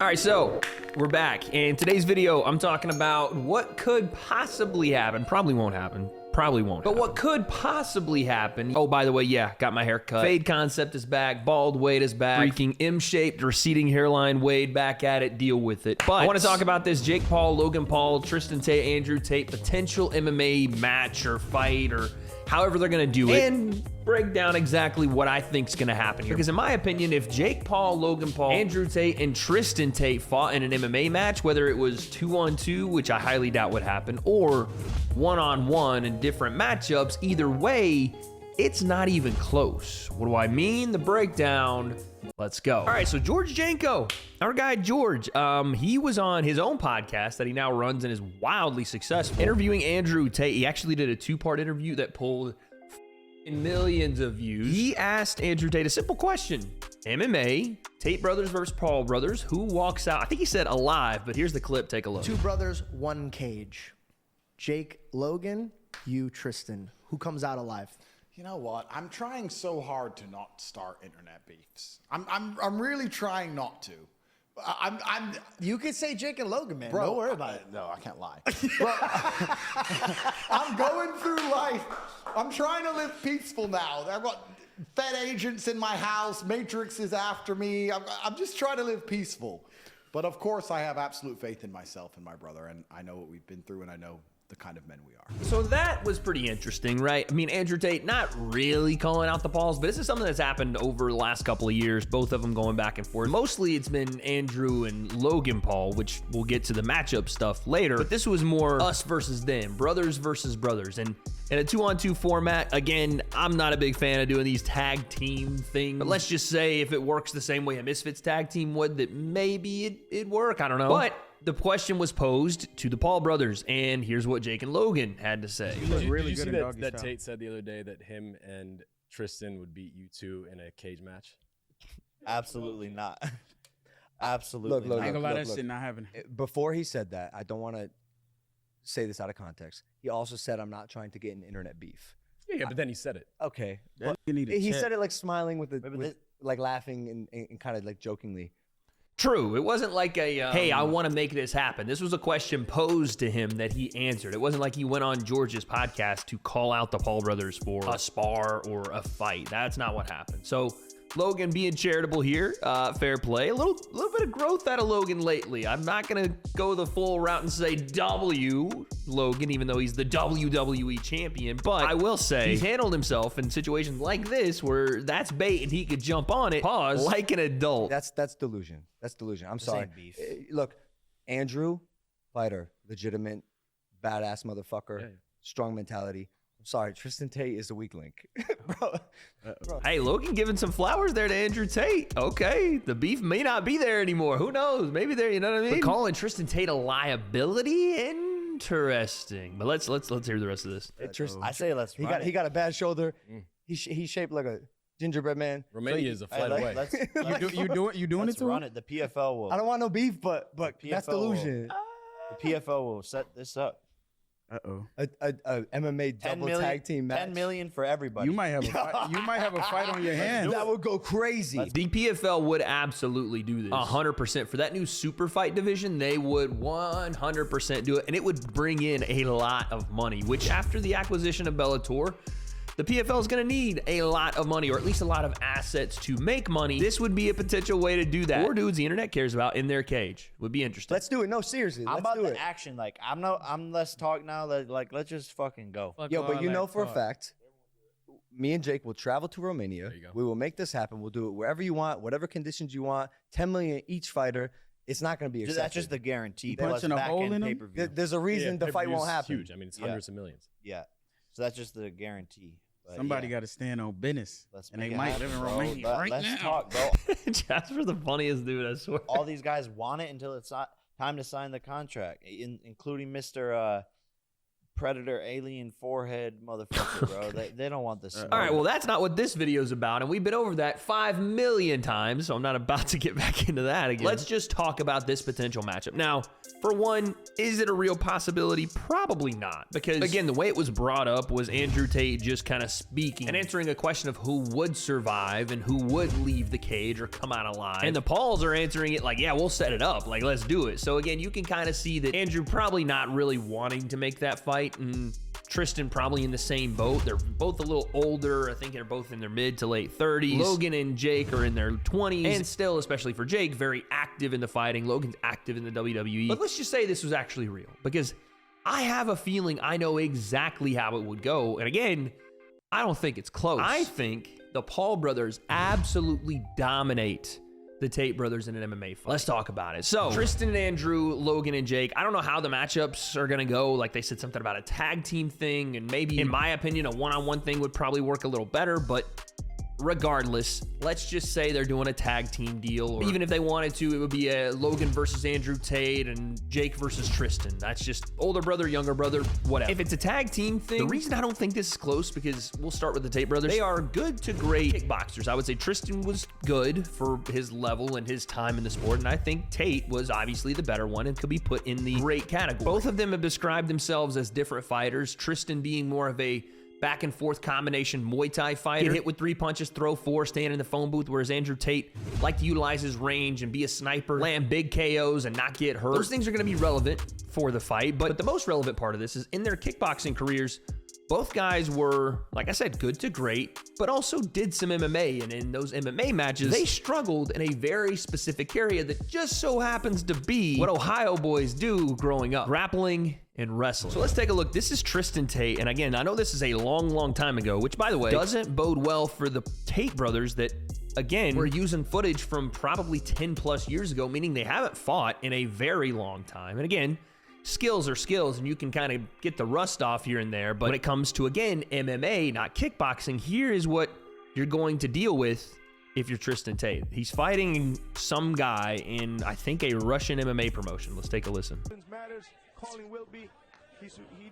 All right, so we're back. In today's video, I'm talking about what could possibly happen. Probably won't happen. But what could possibly happen? Oh, by the way, yeah, got my hair cut. Fade concept is back. Bald W.A.D.E is back. Freaking M-shaped receding hairline W.A.D.E back at it. Deal with it. But I want to talk about this Jake Paul, Logan Paul, Tristan Tate, Andrew Tate potential MMA match or fight or however they're going to do it, and break down exactly what I think is going to happen here. Because in my opinion, if Jake Paul, Logan Paul, Andrew Tate, and Tristan Tate fought in an MMA match, whether it was 2-on-2, which I highly doubt would happen, or 1-on-1 in different matchups, either way, it's not even close. What do I mean? The breakdown. Let's go. All right, so George Janko, our guy George, he was on his own podcast that he now runs and is wildly successful, interviewing Andrew Tate. He actually did a two-part interview that pulled millions of views. He asked Andrew Tate a simple question. MMA, Tate brothers versus Paul brothers, who walks out? I think he said alive, but here's the clip. Take a look. Two brothers, one cage. Jake, Logan, you, Tristan. Who comes out alive? You know what? I'm trying so hard to not start internet beefs. I'm really trying not to. You could say Jake and Logan, man. Bro, Don't worry about it. No, I can't lie. I'm going through life. I'm trying to live peaceful now. I've got Fed agents in my house. Matrix is after me. I'm just trying to live peaceful. But of course, I have absolute faith in myself and my brother, and I know what we've been through, and I know the kind of men we are. So that was pretty interesting, right? I mean, Andrew Tate not really calling out the Pauls, but this is something that's happened over the last couple of years, both of them going back and forth. Mostly it's been Andrew and Logan Paul, which we'll get to the matchup stuff later, but this was more us versus them, brothers versus brothers. And in a 2-on-2 format, again, I'm not a big fan of doing these tag team things, but let's just say if it works the same way a Misfits tag team would, that maybe it'd work, I don't know. But the question was posed to the Paul brothers, and here's what Jake and Logan had to say. Did you see that Tate said the other day that him and Tristan would beat you two in a cage match? Absolutely not. Absolutely Look, not. I ain't gonna lie, that shit not happening. Before he said that, I don't want to say this out of context. He also said, I'm not trying to get in internet beef. Yeah, but then he said it. Okay. Yeah. But he said it like smiling with like laughing and kind of like jokingly. True. It wasn't like a, hey, I want to make this happen. This was a question posed to him that he answered. It wasn't like he went on George's podcast to call out the Paul brothers for a spar or a fight. That's not what happened. So Logan being charitable here, fair play. A little bit of growth out of Logan lately. I'm not going to go the full route and say W Logan, even though he's the WWE champion. But I will say he's handled himself in situations like this where that's bait and he could jump on it, pause, like an adult. That's delusion. That's delusion. I'm sorry. Beef. Look, Andrew, fighter, legitimate, badass motherfucker, strong mentality. I'm sorry, Tristan Tate is a weak link. Bro. Hey, Logan giving some flowers there to Andrew Tate. Okay, the beef may not be there anymore. Who knows? Maybe there, you know what I mean? But calling Tristan Tate a liability? Interesting. But let's hear the rest of this. Hey, Tristan, I say let's run he got a bad shoulder. He's shaped like a gingerbread man. Romania is a flight away. You doing let's it to run him? it. The PFL will. I don't want no beef, but PFL that's delusion. The PFL will set this up. A MMA double tag team match. 10 million for everybody. You might have a fight. You might have a fight on your hands. That would go crazy. The PFL would absolutely do this. 100%. For that new super fight division, they would 100% do it. And it would bring in a lot of money, which after the acquisition of Bellator, the PFL is going to need a lot of money, or at least a lot of assets to make money. This would be a potential way to do that. Four dudes the internet cares about in their cage. Would be interesting. Let's do it. No, seriously. I'm Let's about do the it. action. Like I'm less talk now. Like let's just fucking go. Yo, but you know for a fact, me and Jake will travel to Romania. We will make this happen. We'll do it wherever you want, whatever conditions you want. 10 million each fighter. It's not going to be accepted. That's just the guarantee. Punching a hole in him? Pay-per-view. There's a reason the fight won't happen. Huge. I mean, it's hundreds of millions. Yeah. So that's just the guarantee. But Somebody got to stand on business. Let's and make they it might happen, live in bro. Romania right Let's now. talk, bro. Jasper's the funniest dude, I swear. All these guys want it until it's time to sign the contract, including Mr. predator alien forehead motherfucker, bro. They don't want this. All right, well, that's not what this video is about, and we've been over that 5 million times, so I'm not about to get back into that again. Let's just talk about this potential matchup. Now, for one, is it a real possibility? Probably not, because, again, the way it was brought up was Andrew Tate just kind of speaking and answering a question of who would survive and who would leave the cage or come out alive. And the Pauls are answering it like, yeah, we'll set it up. Like, let's do it. So, again, you can kind of see that Andrew probably not really wanting to make that fight, and Tristan probably in the same boat. They're both a little older. I think they're both in their mid to late 30s. Logan and Jake are in their 20s, and still, especially for Jake, very active in the fighting. Logan's active in the WWE. But let's just say this was actually real, because I have a feeling I know exactly how it would go. And again, I don't think it's close. I think the Paul brothers absolutely dominate the Tate brothers in an MMA fight. Let's talk about it. So, Tristan and Andrew, Logan and Jake, I don't know how the matchups are gonna go. Like, they said something about a tag team thing, and maybe, in my opinion, a one-on-one thing would probably work a little better, but regardless, let's just say they're doing a tag team deal, or even if they wanted to, it would be a Logan versus Andrew Tate and Jake versus Tristan. That's just older brother, younger brother, whatever. If it's a tag team thing, the reason I don't think this is close, because we'll start with the Tate brothers. They are good to great kickboxers. I would say Tristan was good for his level and his time in the sport, and I think Tate was obviously the better one and could be put in the great category. Both of them have described themselves as different fighters, Tristan being more of a back and forth combination Muay Thai fighter, get hit with 3 punches, throw 4, stand in the phone booth, whereas Andrew Tate liked to utilize his range and be a sniper, land big KOs and not get hurt. Those things are going to be relevant for the fight, but the most relevant part of this is in their kickboxing careers, both guys were, like I said, good to great, but also did some MMA, and in those MMA matches, they struggled in a very specific area that just so happens to be what Ohio boys do growing up, grappling and wrestling. So let's take a look. This is Tristan Tate, and again, I know this is a long time ago, which, by the way, doesn't bode well for the Tate brothers that, again, we're using footage from probably 10 plus years ago, meaning they haven't fought in a very long time. And again, skills are skills, and you can kind of get the rust off here and there, but when it comes to, again, MMA, not kickboxing, here is what you're going to deal with if you're Tristan Tate. He's fighting some guy in, I think, a Russian MMA promotion. Let's take a listen.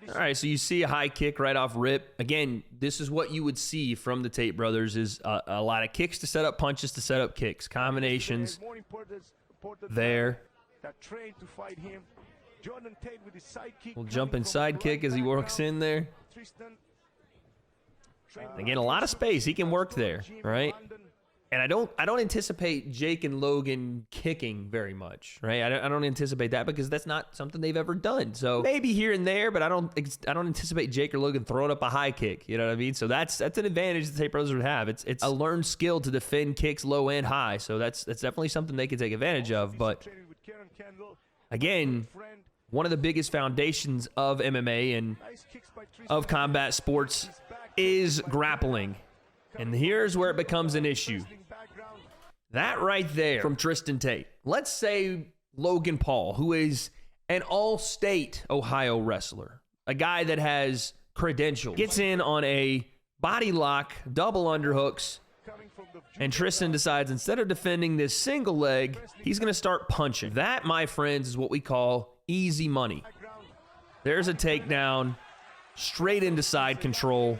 All right, so you see a high kick right off rip. Again, this is what you would see from the Tate brothers, is a lot of kicks to set up punches to set up kicks, combinations there. We'll jump in side kick as he works in there. Again, a lot of space. He can work there, right? And I don't anticipate Jake and Logan kicking very much, right? I don't anticipate that, because that's not something they've ever done. So maybe here and there, but I don't anticipate Jake or Logan throwing up a high kick. You know what I mean? So that's an advantage the Tate brothers would have. It's a learned skill to defend kicks low and high. So that's definitely something they could take advantage of. But again, one of the biggest foundations of MMA and of combat sports is grappling. And here's where it becomes an issue. That right there from Tristan Tate. Let's say Logan Paul, who is an all-state Ohio wrestler, a guy that has credentials, gets in on a body lock, double underhooks, and Tristan decides instead of defending this single leg, he's going to start punching. That, my friends, is what we call easy money. There's a takedown, straight into side control.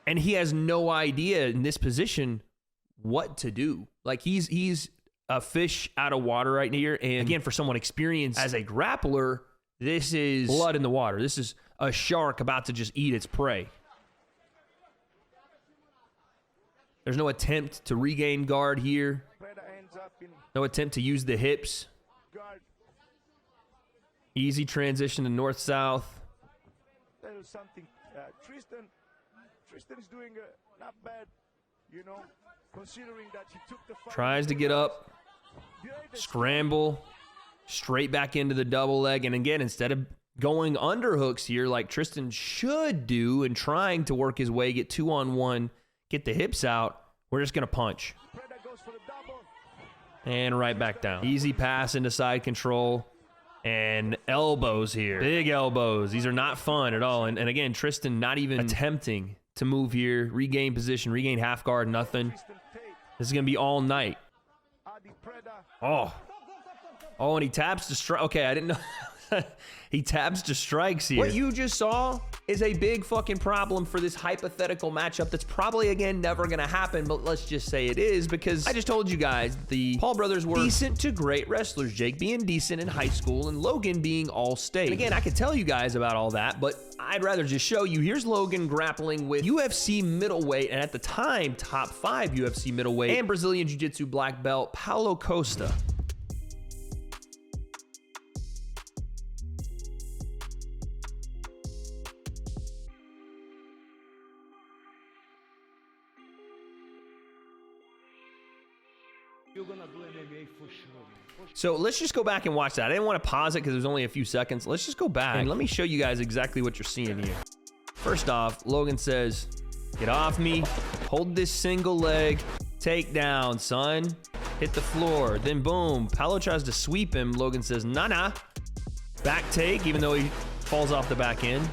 And he has no idea in this position what to do. Like, he's a fish out of water right here. And again, for someone experienced as a grappler, this is blood in the water. This is a shark about to just eat its prey. There's no attempt to regain guard here. No attempt to use the hips. Easy transition to north-south. Tristan is doing not bad, you know, considering that he took the fight. Tries to get up, scramble, straight back into the double leg. And again, instead of going underhooks here like Tristan should do and trying to work his way, get 2-on-1, get the hips out, we're just going to punch. And right back down. Easy pass into side control. And elbows here. Big elbows. These are not fun at all. And again, Tristan not even attempting to move here, regain position, regain half guard, nothing. This is going to be all night. Oh, and he taps to strike. Okay, I didn't know. He tabs to strikes here. What you just saw is a big fucking problem for this hypothetical matchup that's probably, again, never gonna happen, but let's just say it is, because I just told you guys the Paul brothers were decent to great wrestlers, Jake being decent in high school and Logan being all-state. And again, I could tell you guys about all that, but I'd rather just show you. Here's Logan grappling with UFC middleweight, and at the time, top 5 UFC middleweight and Brazilian Jiu-Jitsu black belt, Paulo Costa. You're gonna do MMA for sure. So let's just go back and watch that. I didn't want to pause it because there's only a few seconds. Let's just go back and let me show you guys exactly what you're seeing here. First off, Logan says, get off me, hold this single leg, take down, son, hit the floor. Then boom, Paulo tries to sweep him. Logan says, nah. Back take, even though he falls off the back end.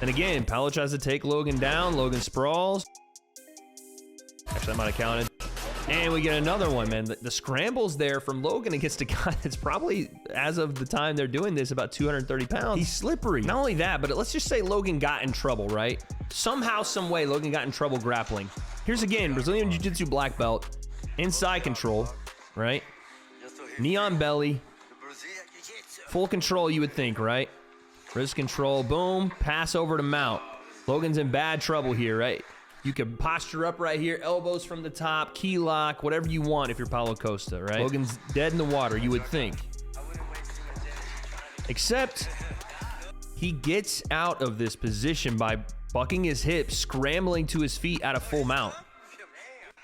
And again, Paulo tries to take Logan down. Logan sprawls. Actually, I might have counted. And we get another one, man. The scrambles there from Logan against a guy that's probably, as of the time they're doing this, about 230 pounds. He's slippery. Not only that, but let's just say Logan got in trouble, right? Somehow, some way, Logan got in trouble grappling. Here's again, Brazilian Jiu-Jitsu black belt, inside control, right? Knee on belly. Full control, you would think, right? Wrist control, boom, pass over to mount. Logan's in bad trouble here, right? You can posture up right here, elbows from the top, key lock, whatever you want if you're Paulo Costa, right? Logan's dead in the water, you would think. Except he gets out of this position by bucking his hips, scrambling to his feet at a full mount.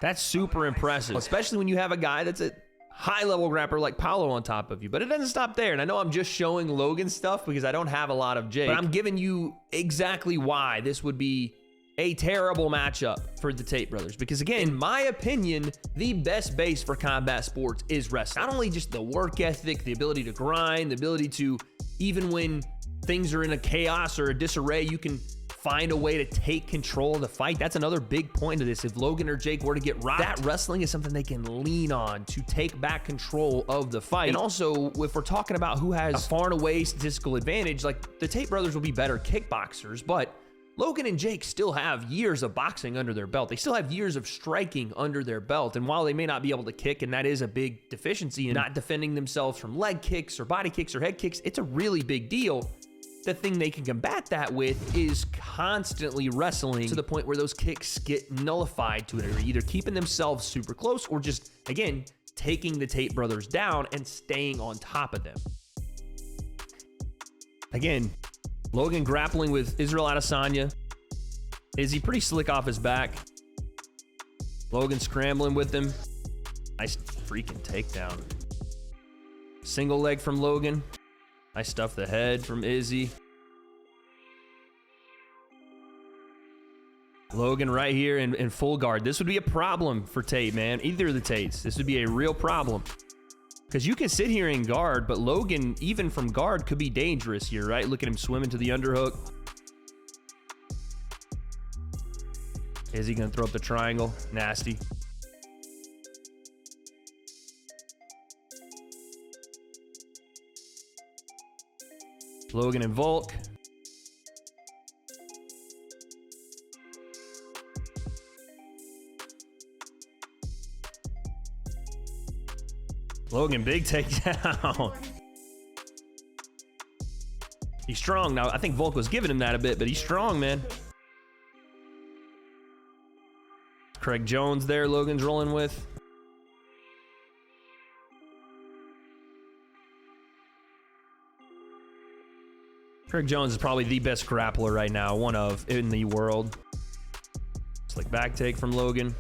That's super impressive, especially when you have a guy that's a high-level grappler like Paulo on top of you. But it doesn't stop there, and I know I'm just showing Logan stuff because I don't have a lot of Jake, but I'm giving you exactly why this would be a terrible matchup for the Tate brothers. Because again, in my opinion, the best base for combat sports is wrestling. Not only just the work ethic, the ability to grind, the ability to, even when things are in a chaos or a disarray, you can find a way to take control of the fight. That's another big point of this. If Logan or Jake were to get rocked, that wrestling is something they can lean on to take back control of the fight. And also, if we're talking about who has a far and away statistical advantage, like the Tate brothers will be better kickboxers, but Logan and Jake still have years of boxing under their belt. They still have years of striking under their belt. And while they may not be able to kick, and that is a big deficiency in not defending themselves from leg kicks or body kicks or head kicks, it's a really big deal. The thing they can combat that with is constantly wrestling to the point where those kicks get nullified to it, or either keeping themselves super close or just, again, taking the Tate brothers down and staying on top of them. Again, Logan grappling with Israel Adesanya. Izzy pretty slick off his back. Logan scrambling with him. Nice freaking takedown. Single leg from Logan. Nice stuff the head from Izzy. Logan right here in full guard. This would be a problem for Tate, man. Either of the Tates. This would be a real problem. Because you can sit here in guard, but Logan, even from guard, could be dangerous here, right? Look at him swimming to the underhook. Is he going to throw up the triangle? Nasty. Logan and Volk. Logan, big takedown. He's strong now. I think Volk was giving him that a bit, but he's strong, man. Craig Jones there, Logan's rolling with. Craig Jones is probably the best grappler right now, one of in the world. Slick back take from Logan.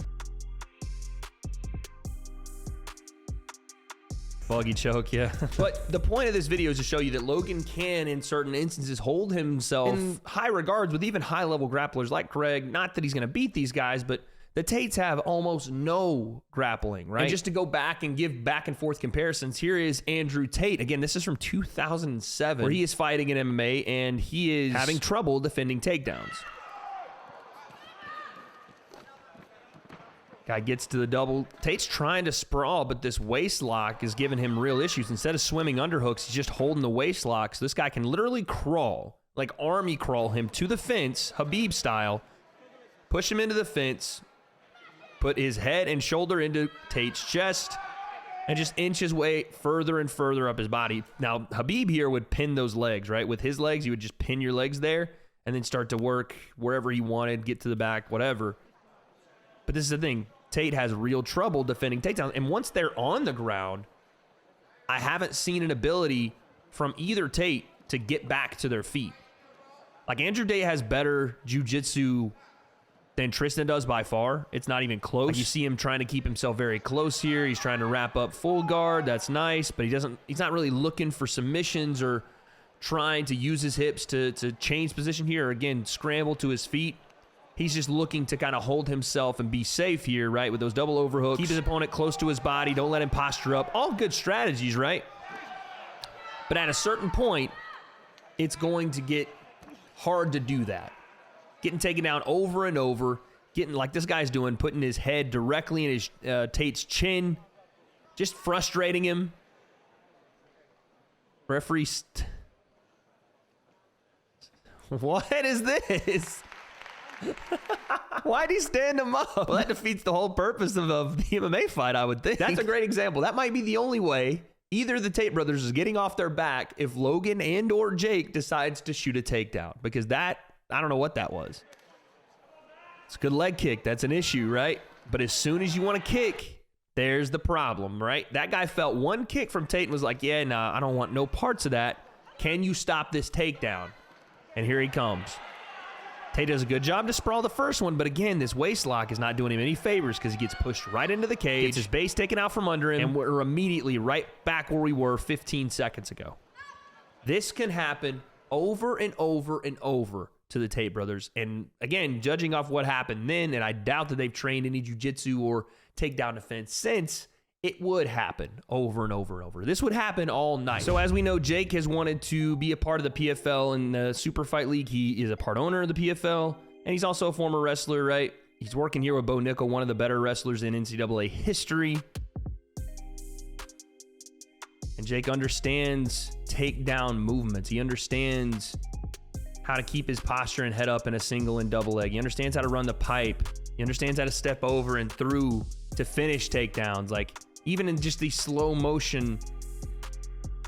Buggy choke, yeah. But the point of this video is to show you that Logan can, in certain instances, hold himself in high regards with even high-level grapplers like Craig. Not that he's going to beat these guys, but the Tates have almost no grappling, right? And just to go back and give back-and-forth comparisons, here is Andrew Tate. Again, this is from 2007, where he is fighting in MMA, and he is having trouble defending takedowns. Guy gets to the double. Tate's trying to sprawl, but this waist lock is giving him real issues. Instead of swimming underhooks, he's just holding the waist lock. So this guy can literally crawl, like army crawl him to the fence, Khabib style, push him into the fence, put his head and shoulder into Tate's chest, and just inch his way further and further up his body. Now, Khabib here would pin those legs, right? With his legs, he would just pin your legs there and then start to work wherever he wanted, get to the back, whatever. But this is the thing. Tate has real trouble defending takedowns. And once they're on the ground, I haven't seen an ability from either Tate to get back to their feet. Like, Andrew Tate has better jiu-jitsu than Tristan does by far. It's not even close. Like, you see him trying to keep himself very close here. He's trying to wrap up full guard. That's nice, but he's not really looking for submissions or trying to use his hips to change position here. Or again, scramble to his feet. He's just looking to kind of hold himself and be safe here, right? With those double overhooks. Keep his opponent close to his body. Don't let him posture up. All good strategies, right? But at a certain point, it's going to get hard to do that. Getting taken down over and over, getting like this guy's doing, putting his head directly in his Tate's chin, just frustrating him. Referee, what is this? Why'd he stand him up? Well, that defeats the whole purpose of the MMA fight, I would think. That's a great example. That might be the only way either of the Tate brothers is getting off their back if Logan and or Jake decides to shoot a takedown, because that, I don't know what that was. It's a good leg kick. That's an issue, right? But as soon as you want to kick, there's the problem, right? That guy felt one kick from Tate and was like, yeah, nah, I don't want no parts of that. Can you stop this takedown? And here he comes. Tate does a good job to sprawl the first one, but again, this waist lock is not doing him any favors because he gets pushed right into the cage, gets his base taken out from under him, and we're immediately right back where we were 15 seconds ago. This can happen over and over and over to the Tate brothers. And again, judging off what happened then, and I doubt that they've trained any jiu-jitsu or takedown defense since, it would happen over and over and over. This would happen all night. So as we know, Jake has wanted to be a part of the PFL and the Super Fight League. He is a part owner of the PFL, and he's also a former wrestler, right? He's working here with Bo Nickel, one of the better wrestlers in NCAA history. And Jake understands takedown movements. He understands how to keep his posture and head up in a single and double leg. He understands how to run the pipe. He understands how to step over and through to finish takedowns. Like, even in just these slow motion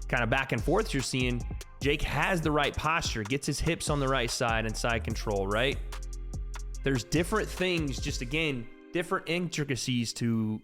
kind of back and forth you're seeing, Jake has the right posture, gets his hips on the right side and side control, right? There's different things, just again, different intricacies to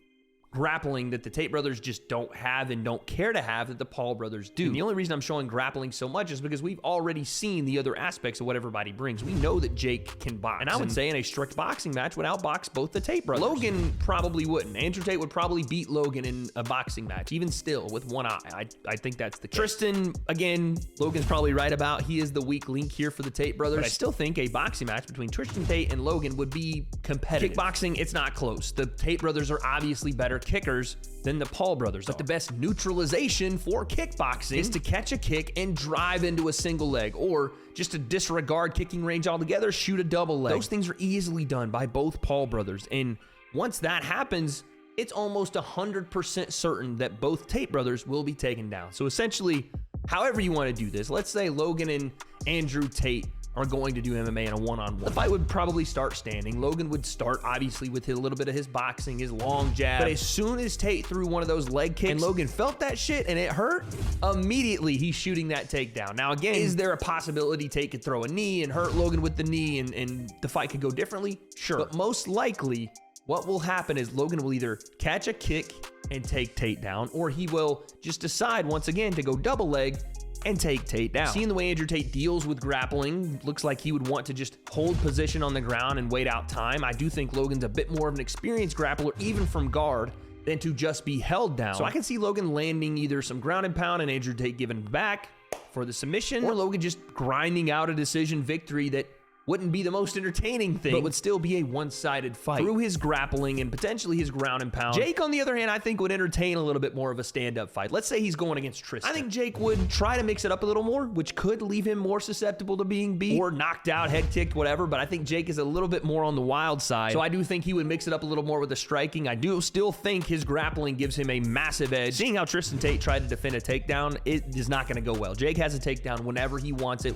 grappling that the Tate brothers just don't have and don't care to have that the Paul brothers do. And the only reason I'm showing grappling so much is because we've already seen the other aspects of what everybody brings. We know that Jake can box. And I would say in a strict boxing match would outbox both the Tate brothers. Logan probably wouldn't. Andrew Tate would probably beat Logan in a boxing match, even still with one eye. I think that's the case. Tristan, again, Logan's probably right about he is the weak link here for the Tate brothers. But I still think a boxing match between Tristan Tate and Logan would be competitive. Kickboxing, it's not close. The Tate brothers are obviously better kickers than the Paul brothers. But the best neutralization for kickboxing is to catch a kick and drive into a single leg, or just to disregard kicking range altogether, shoot a double leg. Those things are easily done by both Paul brothers. And once that happens, it's almost 100% certain that both Tate brothers will be taken down. So essentially, however you want to do this, let's say Logan and Andrew Tate are going to do MMA in a one-on-one. The fight would probably start standing. Logan would start, obviously, with a little bit of his boxing, his long jab. But as soon as Tate threw one of those leg kicks and Logan felt that shit and it hurt, immediately he's shooting that takedown. Now, again, is there a possibility Tate could throw a knee and hurt Logan with the knee and the fight could go differently? Sure. But most likely, what will happen is Logan will either catch a kick and take Tate down, or he will just decide once again to go double leg and take Tate down. Seeing the way Andrew Tate deals with grappling, looks like he would want to just hold position on the ground and wait out time. I do think Logan's a bit more of an experienced grappler, even from guard, than to just be held down. So I can see Logan landing either some ground and pound and Andrew Tate giving back for the submission, or Logan just grinding out a decision victory that wouldn't be the most entertaining thing, but would still be a one-sided fight through his grappling and potentially his ground and pound. Jake, on the other hand, I think would entertain a little bit more of a stand-up fight. Let's say he's going against Tristan. I think Jake would try to mix it up a little more, which could leave him more susceptible to being beat or knocked out, head kicked, whatever, but I think Jake is a little bit more on the wild side, so I do think he would mix it up a little more with the striking. I do still think his grappling gives him a massive edge. Seeing how Tristan Tate tried to defend a takedown, it is not going to go well. Jake has a takedown whenever he wants it,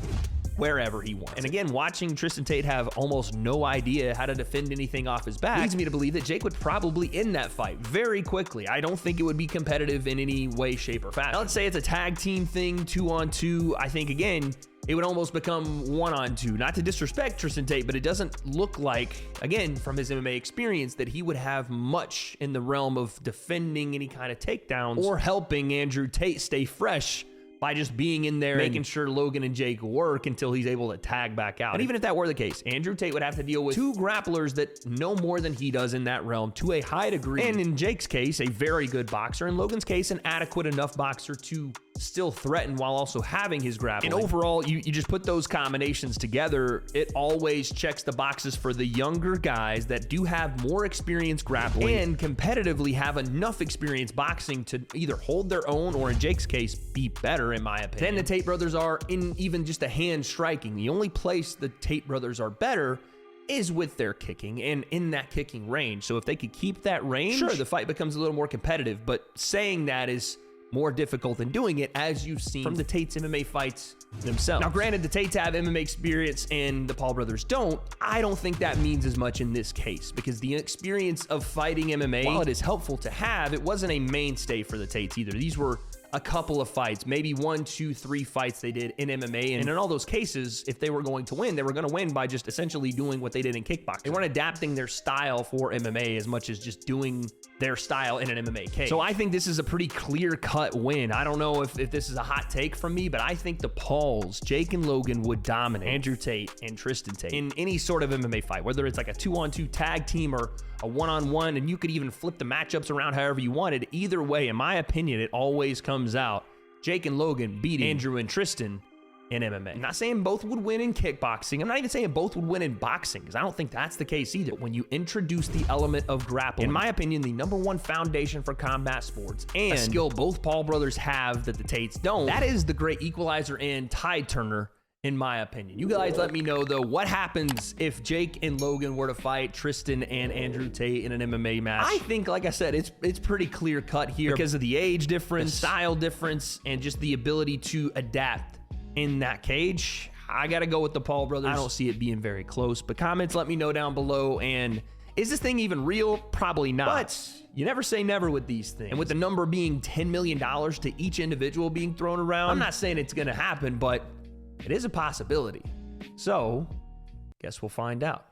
wherever he wants. And again, watching Tristan Tate have almost no idea how to defend anything off his back leads me to believe that Jake would probably end that fight very quickly. I don't think it would be competitive in any way, shape, or fashion. Now, let's say it's a tag team thing, 2-on-2. I think, again, it would almost become 1-on-2. Not to disrespect Tristan Tate, but it doesn't look like, again, from his MMA experience, that he would have much in the realm of defending any kind of takedowns or helping Andrew Tate stay fresh by just being in there, making sure Logan and Jake work until he's able to tag back out. And even if that were the case, Andrew Tate would have to deal with two grapplers that know more than he does in that realm to a high degree. And in Jake's case, a very good boxer. In Logan's case, an adequate enough boxer to still threaten while also having his grappling. And overall, you just put those combinations together, it always checks the boxes for the younger guys that do have more experience grappling and competitively have enough experience boxing to either hold their own or, in Jake's case, be better, in my opinion, than the Tate brothers are in even just a hand striking. The only place the Tate brothers are better is with their kicking and in that kicking range. So if they could keep that range, sure, the fight becomes a little more competitive, but saying that is more difficult than doing it, as you've seen from the Tate's MMA fights themselves. Now, granted, the Tates have MMA experience and the Paul brothers don't. I don't think that means as much in this case, because the experience of fighting MMA, while it is helpful to have, it wasn't a mainstay for the Tates either. These were a couple of fights, maybe 1, 2, 3 fights they did in MMA. And in all those cases, if they were going to win, they were going to win by just essentially doing what they did in kickboxing. They weren't adapting their style for MMA as much as just doing their style in an MMA cage. So I think this is a pretty clear-cut win. I don't know if this is a hot take from me, but I think the Pauls, Jake and Logan, would dominate Andrew Tate and Tristan Tate in any sort of MMA fight, whether it's like a 2-on-2 tag team or a 1-on-1, and you could even flip the matchups around however you wanted. Either way, in my opinion, it always comes out Jake and Logan beating Andrew and Tristan in MMA. I'm not saying both would win in kickboxing. I'm not even saying both would win in boxing, because I don't think that's the case either. When you introduce the element of grappling, in my opinion, the #1 foundation for combat sports, and a skill both Paul brothers have that the Tates don't, that is the great equalizer and tide turner, in my opinion. You guys let me know, though, what happens if Jake and Logan were to fight Tristan and Andrew Tate in an MMA match? I think, like I said, it's pretty clear cut here because of the age difference, the style difference, and just the ability to adapt in that cage. I gotta go with the Paul brothers. I don't see it being very close, but comments, let me know down below. And is this thing even real? Probably not. But you never say never with these things. And with the number being $10 million to each individual being thrown around, I'm not saying it's gonna happen, but it is a possibility. So, guess we'll find out.